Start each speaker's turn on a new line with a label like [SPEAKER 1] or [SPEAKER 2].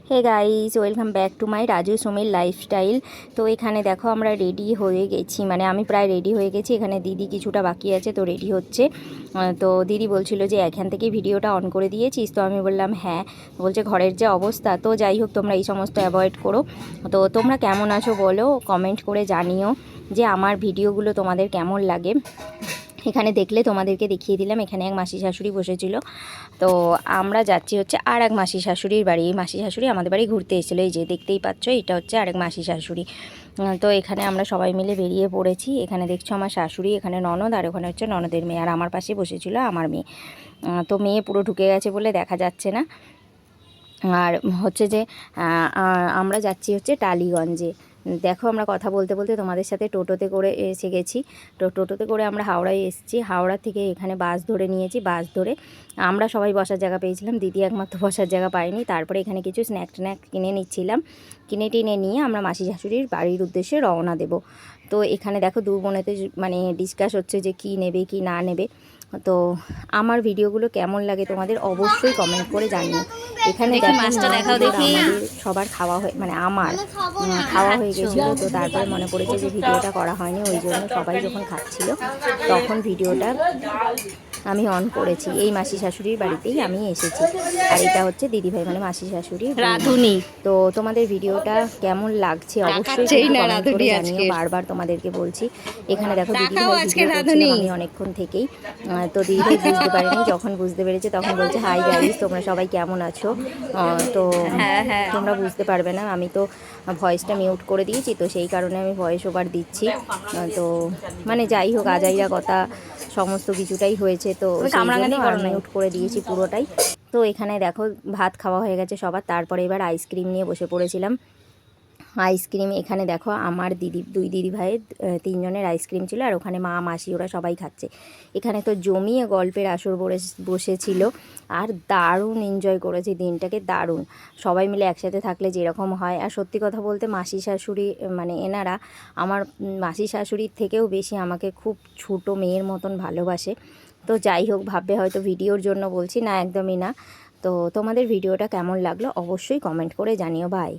[SPEAKER 1] Hey guys, welcome back to my Raju সুমির lifestyle. তো এখানে দেখো আমরা রেডি হয়ে গেছি, মানে আমি প্রায় রেডি হয়ে গেছি। এখানে দিদি কিছুটা বাকি আছে, তো রেডি হচ্ছে। তো দিদি বলছিল যে এখান থেকেই ভিডিওটা অন করে দিয়েছিস, তো আমি বললাম হ্যাঁ। বলছে ঘরের যে অবস্থা, তো যাই হোক তোমরা এই সমস্ত অ্যাভয়েড করো। তো তোমরা কেমন আছো বলো, কমেন্ট করে জানিও যে আমার ভিডিওগুলো তোমাদের কেমন লাগে। এখানে দেখলে তোমাদেরকে দেখিয়ে দিলাম, এখানে এক মাসি শাশুড়ি বসেছিল। তো আমরা যাচ্ছি হচ্ছে আর এক মাসি শাশুড়ির বাড়ি। এই মাসি শাশুড়ি আমাদের বাড়ি ঘুরতে এসেছিলো, এই যে দেখতেই পাচ্ছ, এটা হচ্ছে আরেক মাসি শাশুড়ি। তো এখানে আমরা সবাই মিলে বেরিয়ে পড়েছি। এখানে দেখছো আমার শাশুড়ি, এখানে ননদ, আর ওখানে হচ্ছে ননদের মেয়ে, আর আমার পাশে বসেছিল আমার মেয়ে। তো মেয়ে পুরো ঢুকে গেছে বলে দেখা যাচ্ছে না। আর হচ্ছে যে আমরা যাচ্ছি হচ্ছে টালিগঞ্জে। দেখো আমরা কথা বলতে বলতে তোমাদের সাথে টোটোতে করে এসে গেছি। তো টোটোতে করে আমরা হাওড়ায় এসেছি। হাওড়া থেকে এখানে বাস ধরে নিয়েছি। বাস ধরে আমরা সবাই বসার জায়গা পেয়েছিলাম, দিদি একমাত্র বসার জায়গা পাইনি। তারপরে এখানে কিছু স্ন্যাক ট্যাক কিনে নিচ্ছিলাম। কিনে টিনে নিয়ে আমরা মাসি শাশুড়ির বাড়ির উদ্দেশ্যে রওনা দেব। তো এখানে দেখো দু বোনেতে মানে ডিসকাস হচ্ছে যে কি নেবে কি না নেবে। তো আমার ভিডিওগুলো কেমন লাগে তোমাদের অবশ্যই কমেন্ট করে জানিও। এখানে মাছটা দেখাও দেখি। সবার খাওয়া হয়ে মানে আমার খাওয়া হয়ে গেছিলো, তো তারপরে মনে পড়েছে যে ভিডিওটা করা হয়নি, ওই জন্য সবাই যখন খাচ্ছিল তখন ভিডিওটা আমি অন করেছি। এই মাসি শাশুড়ির বাড়িতেই আমি এসেছি, আর এটা হচ্ছে দিদিভাই মানে মাসি শাশুড়ি রাঁধুনি। তো তোমাদের ভিডিওটা কেমন লাগছে অবশ্যই কমেন্ট করে জানিও। বারবার তোমাদেরকে বলছি। এখানে দেখো দিদিভাই ভিডিও করছিলাম আমি অনেকক্ষণ থেকেই। তো দিদিভাই বুঝতে পারেনি, যখন বুঝতে পেরেছে তখন বলছে হাই গাইস, তোমরা সবাই কেমন আছো। তো তোমরা বুঝতে পারবে না, আমি তো ভয়েসটা মিউট করে দিয়েছি, তো সেই কারণে আমি ভয়েস ওভার দিচ্ছি। তো মানে যাই হোক, আজাইরা কথা সমস্ত কিছুটাই হয়েছে, তো মিউট করে দিয়েছি পুরোটাই। তো এখানে দেখো ভাত খাওয়া হয়ে গেছে সবার, তারপরে এবার আইসক্রিম নিয়ে বসে পড়েছিলাম। আইসক্রিম এখানে দেখো আমার দুই দিদি ভাইয়ের তিনজনের আইসক্রিম ছিল, আর ওখানে মা মাসি ওরা সবাই খাচ্ছে। এখানে তো জমিয়ে গল্পের আসর বসেছিল, আর দারুণ এনজয় করেছি দিনটাকে, দারুণ। সবাই মিলে একসাথে থাকলে যেরকম হয়। আর সত্যি কথা বলতে মাসি শাশুড়ি মানে এনারা আমার মাসি শাশুড়ির থেকেও বেশি আমাকে খুব ছোটো মেয়ের মতন ভালোবাসে। তো যাই হোক, ভাববে হয়তো ভিডিওর জন্য বলছি, না একদমই না। তো তোমাদের ভিডিওটা কেমন লাগলো অবশ্যই কমেন্ট করে জানিও। বাই।